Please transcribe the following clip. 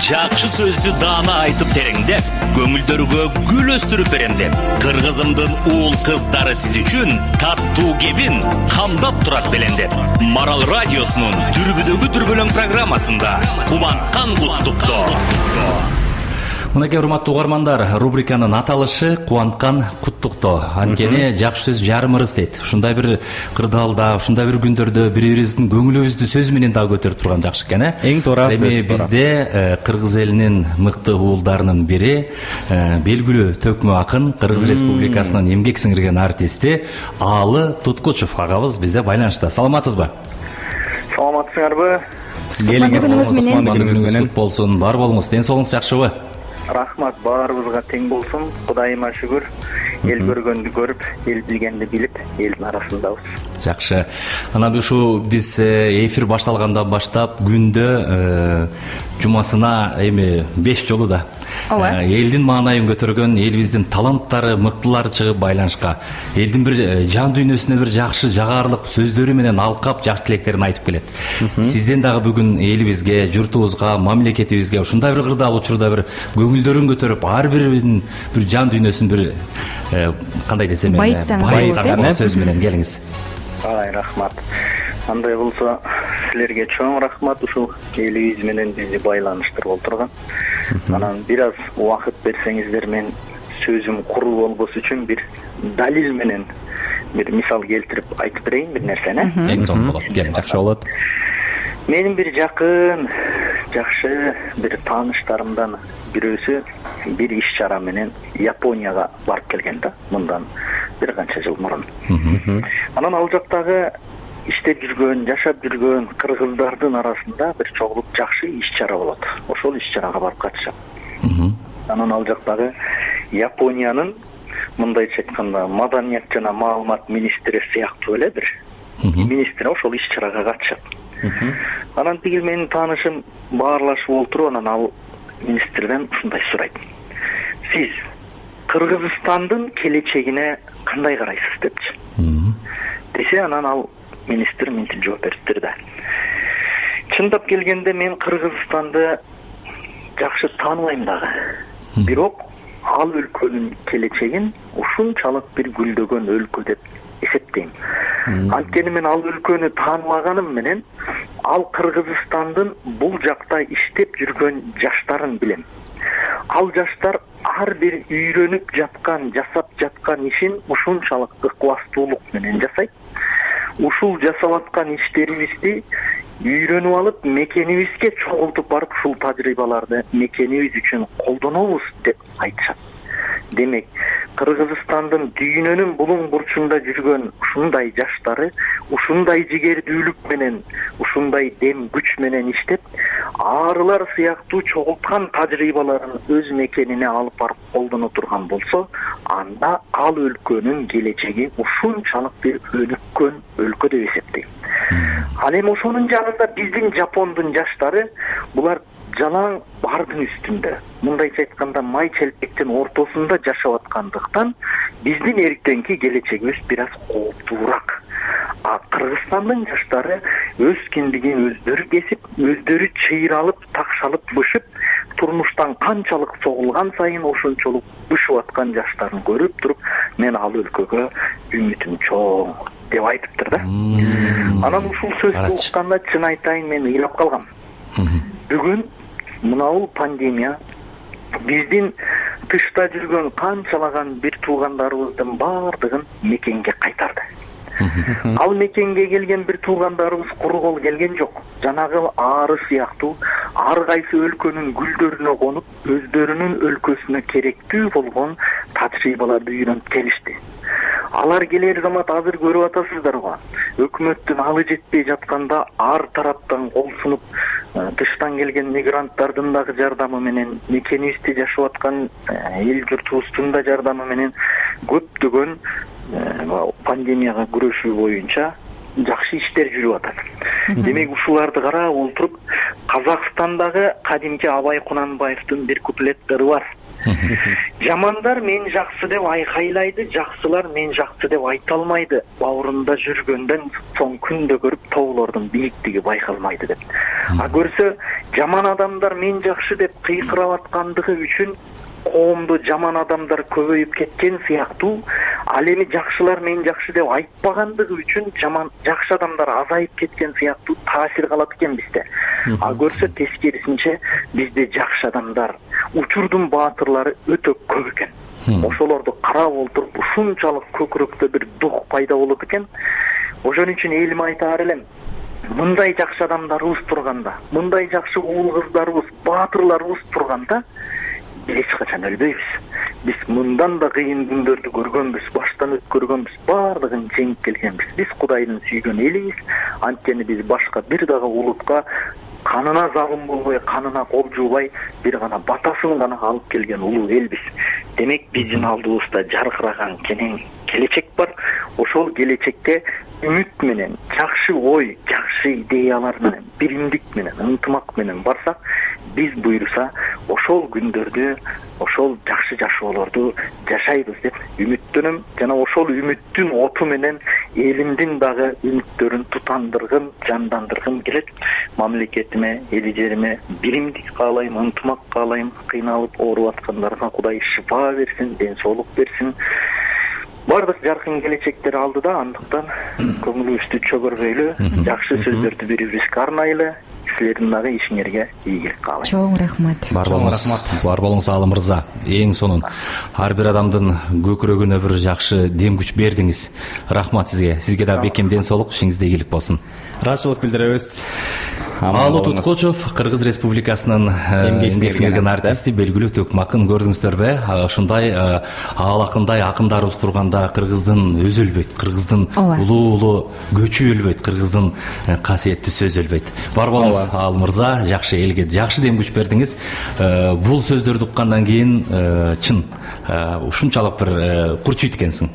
Жакшы сөздү даана айтып тереңдеп, көңүлдөргө гүл өстүрүп беремдеп, кыргызымдын уул кыздары сиз үчүн таттуу кебин камдап турат белендеп. Марал радиосунун дүрбүдөгү дүрбөлөң программасында Кубанткан куттуктоо. Мынакей урматтуу угармандар, рубриканын аталышы Кубанткан куттуктоо. Анткени жакшы сөз жарым ырыс дейт. Ушундай бир кырдаалда, ушундай бир күндөрдө бири-бирибиздин көңүлүбүздү сөз менен дагы көтөрүп турган жакшы экен, э? Эң туура сөз. Эми бизде кыргыз элинин мыкты уулдарынын бири, белгилүү төкмө акын, Кыргыз Республикасынын эмгек сиңирген артисти Аалы Туткучев агабыз бизде байланышта. Саламатсызбы? Саламатсыңарбы? Келиңиз менен. Күнүңүз кут болсун. Бар болуңуз. Ден соолугуңуз жакшыбы? Рахмат, баарыбызга тең болсун. Кудайыма шүгүр. Эл көргөндү көрүп, эл билгенди билип, элдин арасындабыз. Жакшы. Анан ушу биз эфир башталгандан баштап күндө жумасына эми 5 жолу да элдин маанайын көтөргөн, элибиздин таланттары, мыктылары чыгып байланышка, элдин бир жан дүйнөсүнө бир жакшы, жагарлык сөздөрү менен алкап жакшы тилектерин айтып келет. Сизден дагы бүгүн элибизге, журтубузга, мамлекетибизге ушундай бир кырдаал учурда бир көңүлдөрүн көтөрүп, ар биринин бир жан дүйнөсүн бир кандай десем, байытсаңыз сөз менен келиңиз. Рахмат. Андай болсо, силерге чоң рахмат ушул элибиз менен бизди байланыштырып отурган. Анан бир аз убакыт берсеңиздер, мен сөзүм куру болбош үчүн бир далил менен бир мисал келтирип айтып берейин бир нерсени. Эң чоң болот. Келиңиз. Жакшы болот. Менин бир жакын, жакшы бир тааныштарымдан бирөөсү бир иш чара менен Японияга барып келген да, мындан бир канча жыл мурун. Анан ал жактагы иштеп жүргөн, жашап жүргөн кыргыздардын арасында бир чогулуп жакшы иш чара болот. Ошол иш чарага барып катышам. Анан ал жактагы Япониянын мындайча айтканда маданият жана маалымат министри сыяктуу эле бир министр ошол иш чарага катышат. Анан тиги менин таанышым баарлашып олтуруп, анан ал министрден ушундай сурайт: сиз Кыргызстандын келечегине кандай карайсыз депчи. Десе, анан ал министр мынтип жооп бериптир да: чындап келгенде мен Кыргызстанды жакшы тааныбайм дагы. Бирок ал өлкөнүн келечегин ушунчалык бир гүлдөгөн өлкө деп эсептейм. Анткени мен ал өлкөнү тааныбаганым менен ал Кыргызстандын бул жакта иштеп жүргөн жаштарын билем. Ал жаштар ар бир үйрөнүп жаткан, жасап жаткан ишин ушунчалык ыкластуулук менен жасайт. Ушул жасап аткан иштерибизди үйрөнүп алып, мекенибизге чогултуп барып, ушул тажрыйбаларды мекенибиз үчүн колдонобуз деп айтышат. Демек, Кыргызстандын дүйнөнүн булуң бурчунда жүргөн ушундай жаштары ушундай жигердүүлүк менен, ушундай дем күч менен иштеп, арылар сыяктуу чогулткан тажрыйбаларын өз мекенине алып барып колдоно турган болсо, анда ал өлкөнүн келечеги ушунчалык бир өнүккөн өлкө деп эсептейм. Ал эми ошонун жанында биздин Жапондун жаштары, булар жалаң бардын үстүндө, мындайча айтканда май челпектин ортосунда жашап аткандыктан биздин эртеңки келечегибиз бир аз кооптуураак. А Кыргызстандын жаштары өз киндигин өздөрү кесип, өздөрү чыйралып, такшалып, бышып, турмуштан канчалык согулган сайын ошончолук бышып аткан жаштарын көрүп туруп, мен ал өлкөгө үмүтүм чоң деп айтыптыр да. Анан ушул сөздү укканда, чын айтайын, мен ыйлап калгам. Бүгүн мынау пандемия биздин тышта жүргөн канчалаган бир туугандарыбыздын баардыгын мекенге кайтарды. Ал мекенге келген бир туугандарыбыз куру кол келген жок. Жанагы ары сыяктуу ар кайсы өлкөнүн гүлдөрүнө конуп, өздөрүнүн өлкөсүнө керектүү болгон тажрыйбаларды үйрөнүп келишти. Алар келер замат азыр көрүп атасыздар го. Өкмөттүн алы жетпей жатканда ар тараптан кол сунуп, тыштан келген мигранттардын дагы жардамы менен, мекенибизде жашап аткан эл журтубуздун да жардамы менен көптөгөн пандемияга күрөшүү боюнча жакшы иштер жүрүп атат. Демек, ушуларды карап олтуруп, Казакстандагы кадимки Абай Кунанбаевдин бир куплеттери бар. Жамандар мен жакшы деп айкайлайды, жакшылар мен жакшы деп айта алмайды. Бауырында жүргөндөн соң күндө көрүп тоолордун бийиктиги байкалмайды деп. А көрсө жаман адамдар мен жакшы деп кыйкырап аткандыгы үчүн коомдо жаман адамдар көбөйүп кеткен сыяктуу, ал эми жакшылар мен жакшы деп айтпагандыгы үчүн жакшы адамдар азайып кеткен сыяктуу таасир калат экен бизде. А көрсө тескерисинче бизде жакшы адамдар, учурдун баатырлары өтө көп экен. Ошолорду карап олтуруп ушунчалык көкүрөктө бир дух пайда болот экен. Ошон үчүн элиме айтаар элем, мындай жакшы адамдарыбыз турганда, мындай жакшы уул кыздарыбыз, баатырларыбыз турганда эч качан өлбөйбүз. Биз мындан да кыйын күндөрдү көргөнбүз, баштан өткөргөнбүз, баардыгын жеңип келгенбиз. Биз Кудайдын сүйгөн элибиз. Анткени биз башка бир дагы улутка канына залым болбой, канына кол жуубай, бир гана батасын гана алып келген улуу элбиз. Демек биздин алдыбызда жаркыраган кенен келечек бар. Ошол келечекке үмүт менен, жакшы ой, жакшы идеялар менен, биримдик менен, ынтымак менен барсак, биз буйруса ошол күндөрдү, ошол жакшы жашоолорду жашайбыз деп үмүттөнөм. Жана ошол үмүттүн оту менен элимдин дагы үмүттөрүн тутандыргым, жандандыргым келет. Мамлекетиме, эли жериме биримдик каалайм, ынтымак каалайм. Кыйналып ооруп аткандарга Кудай шифа берсин, ден соолук берсин. Бардык жаркын келечектер алдыда, андыктан көңүлүбүздү чөгөрбөйлү, жакшы сөздөрдү бири-бирибизге арнайлы. Силердин дагы ишиңерге ийгилик каалайм. Чоң рахмат. Бар болуңуз Аалы мырза. Эң сонун ар бир адамдын көкүрөгүнө бир жакшы дем күч бердиңиз. Рахмат сизге. Сизге да бекем ден соолук, ишиңизде ийгилик болсун. Ыраазычылык билдиребиз. Аалы Туткучев, Кыргыз Республикасынын эмгек сиңирген артисти, белгилүү төкмө акын. Көрдүңүздөрбү? Ушундай аалакындай акындарыбыз турганда Кыргыздын өзү өлбөйт, Кыргыздын улуу көчү өлбөйт, Кыргыздын касиеттүү сөзү өлбөйт. Бар болуңуз Аалы мырза, жакшы элге жакшы дем күч бердиңиз. Бул сөздөрдү уккандан кийин чын ушунчалык бир курчуйт экенсиң.